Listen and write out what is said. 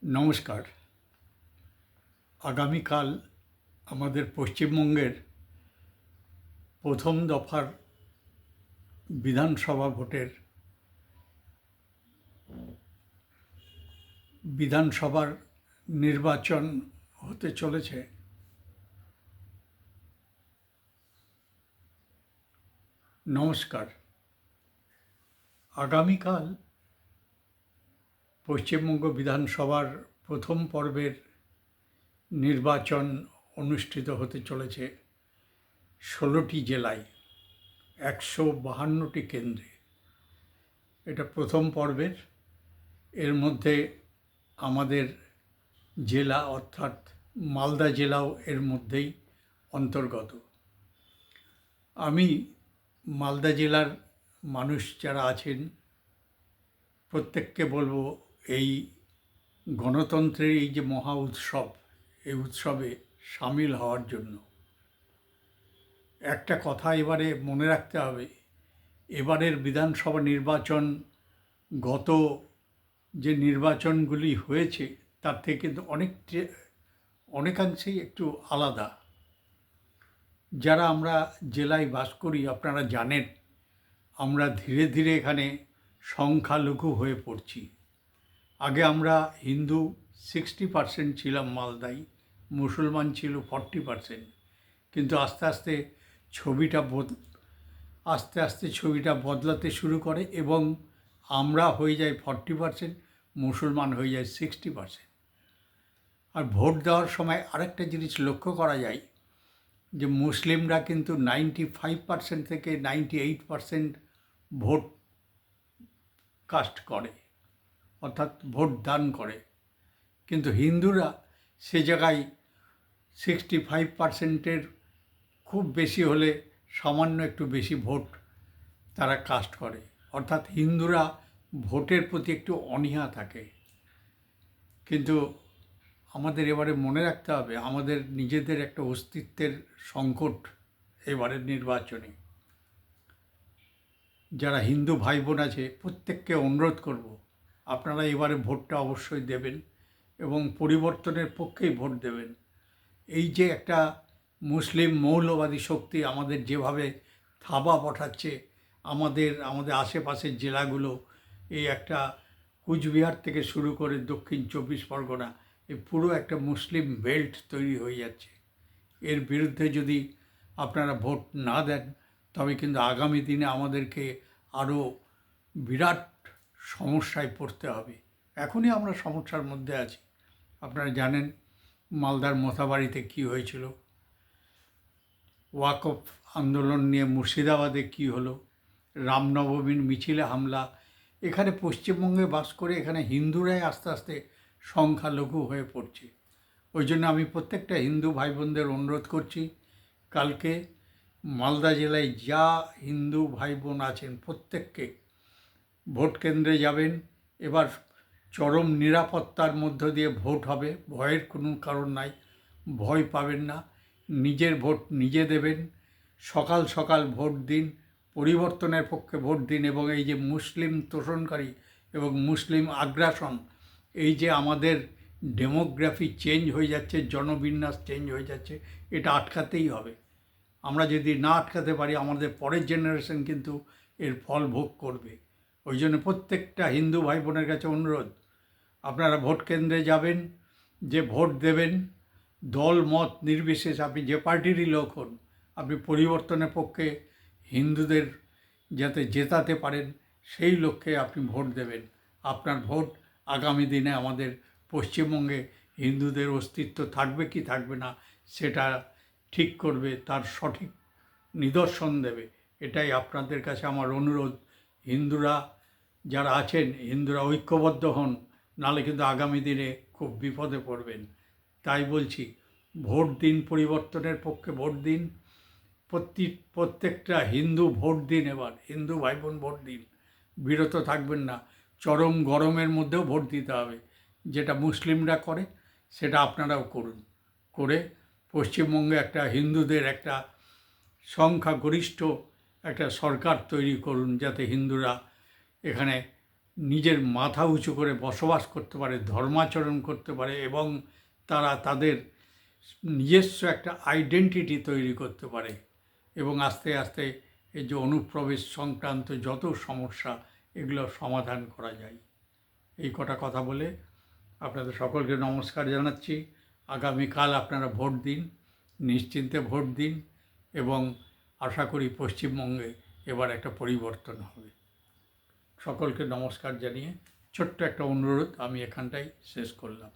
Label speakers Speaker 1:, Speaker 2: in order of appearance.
Speaker 1: নমস্কার। আগামীকাল আমাদের পশ্চিমবঙ্গের প্রথম দফার বিধানসভা ভোটের বিধানসভার নির্বাচন হতে চলেছে। নমস্কার। আগামীকাল পশ্চিমবঙ্গ বিধানসভার প্রথম পর্বের নির্বাচন অনুষ্ঠিত হতে চলেছে 16টি জেলায় 152টি কেন্দ্রে। এটা প্রথম পর্বের। এর মধ্যে আমাদের জেলা অর্থাৎ মালদা জেলাও এর মধ্যেই অন্তর্গত। আমি মালদা জেলার মানুষ যারা আছেন প্রত্যেককে বলবো এই গণতন্ত্রের এই যে মহা উৎসব, এই উৎসবে সামিল হওয়ার জন্য। একটা কথা এবারে মনে রাখতে হবে, এবারের বিধানসভা নির্বাচন গত যে নির্বাচনগুলি হয়েছে তার থেকে কিন্তু অনেকাংশেই একটু আলাদা। যারা আমরা জেলায় বাস করি আপনারা জানেন আমরা ধীরে ধীরে এখানে সংখ্যালঘু হয়ে পড়ছি। আগে আমরা হিন্দু 60% ছিলাম মালদায়, মুসলমান ছিল 40%, কিন্তু আস্তে আস্তে ছবিটা বদলাতে শুরু করে এবং আমরা হয়ে যাই 40%, মুসলমান হয়ে যায় 60%। আর ভোট দেওয়ার সময় আরেকটা জিনিস লক্ষ্য করা যায় যে মুসলিমরা কিন্তু 95% থেকে 98% ভোট কাস্ট করে, অর্থাৎ ভোট দান করে, কিন্তু হিন্দুরা সে জায়গায় 65%-এর খুব বেশি হলে সামান্য একটু বেশি ভোট তারা কাস্ট করে। অর্থাৎ হিন্দুরা ভোটের প্রতি একটু অনীহা থাকে। কিন্তু আমাদের এবারে মনে রাখতে হবে আমাদের নিজেদের একটা অস্তিত্বের সংকট এবারের নির্বাচনে। যারা হিন্দু ভাই বোন আছে প্রত্যেককে অনুরোধ করব আপনারা এবারে ভোটটা অবশ্যই দেবেন এবং পরিবর্তনের পক্ষেই ভোট দেবেন। এই যে একটা মুসলিম মৌলবাদী শক্তি আমাদের যেভাবে থাবা বসাচ্ছে আমাদের আশেপাশের জেলাগুলো, এই একটা কুচবিহার থেকে শুরু করে দক্ষিণ 24 পরগনা, এই পুরো একটা মুসলিম বেল্ট তৈরি হয়ে যাচ্ছে। এর বিরুদ্ধে যদি আপনারা ভোট না দেন তবে কিন্তু আগামী দিনে আমাদেরকে আরও বিরাট সমস্যায় পড়তে হবে। এখনই আমরা সমস্যার মধ্যে আছি। আপনারা জানেন মালদার মোথাবাড়িতে কী হয়েছিল, ওয়াকফ আন্দোলন নিয়ে মুর্শিদাবাদে কী হলো, রামনবমীর মিছিলে হামলা। এখানে পশ্চিমবঙ্গে বাস করে এখানে হিন্দুরাই আস্তে আস্তে সংখ্যালঘু হয়ে পড়ছে। ওই জন্য আমি প্রত্যেকটা হিন্দু ভাই বোনদের অনুরোধ করছি, কালকে মালদা জেলায় যা হিন্দু ভাই বোন আছেন প্রত্যেককে ভোট কেন্দ্রে যাবেন। এবার চরম নিরাপত্তার মধ্য দিয়ে ভোট হবে, ভয়ের কোনো কারণ নাই, ভয় পাবেন না। নিজের ভোট নিজে দেবেন, সকাল সকাল ভোট দিন, পরিবর্তনের পক্ষে ভোট দিন এবং এই যে মুসলিম তোষণকারী এবং মুসলিম আগ্রাসন, এই যে আমাদের ডেমোগ্রাফি চেঞ্জ হয়ে যাচ্ছে, জনবিন্যাস চেঞ্জ হয়ে যাচ্ছে, এটা আটকাতেই হবে। আমরা যদি না আটকাতে পারি আমাদের পরের জেনারেশন কিন্তু এর ফল ভোগ করবে। ওই জন্য প্রত্যেকটা হিন্দু ভাই বোনের কাছে অনুরোধ, আপনারা ভোট কেন্দ্রে যাবেন, যে ভোট দেবেন দল মত নির্বিশেষে আপনি যে পার্টিরই লোক হন, আপনি পরিবর্তনের পক্ষে হিন্দুদের যাতে জেতাতে পারেন সেই লক্ষ্যে আপনি ভোট দেবেন। আপনার ভোট আগামী দিনে আমাদের পশ্চিমবঙ্গে হিন্দুদের অস্তিত্ব থাকবে কি থাকবে না সেটা ঠিক করবে, তার সঠিক নিদর্শন দেবে। এটাই আপনাদের কাছে আমার অনুরোধ। হিন্দুরা যারা আছেন হিন্দুরা ঐক্যবদ্ধ হন, নাহলে কিন্তু আগামী দিনে খুব বিপদে পড়বেন। তাই বলছি ভোট দিন, পরিবর্তনের পক্ষে ভোট দিন, প্রত্যেকটা হিন্দু ভোট দিন। এবার হিন্দু ভাই বোন ভোট দিন, বিরত থাকবেন না। চরম গরমের মধ্যেও ভোট দিতে হবে, যেটা মুসলিমরা করে সেটা আপনারাও করুন। করে পশ্চিমবঙ্গে একটা হিন্দুদের একটা সংখ্যাগরিষ্ঠ একটা সরকার তৈরি করুন, যাতে হিন্দুরা এখানে নিজের মাথা উঁচু করে বসবাস করতে পারে, ধর্মাচরণ করতে পারে এবং তারা তাদের নিজস্ব একটা আইডেন্টিটি তৈরি করতে পারে এবং আস্তে আস্তে এই যে অনুপ্রবেশ সংক্রান্ত যত সমস্যা এগুলো সমাধান করা যায়। এই কটা কথা বলে আপনাদের সকলকে নমস্কার জানাচ্ছি। আগামীকাল আপনারা ভোট দিন, নিশ্চিন্তে ভোট দিন এবং আশা করি পশ্চিমবঙ্গে এবার একটা পরিবর্তন হবে। সকলকে নমস্কার জানিয়ে ছোট্ট একটা অনুরোধ আমি এখানটাই শেষ করলাম।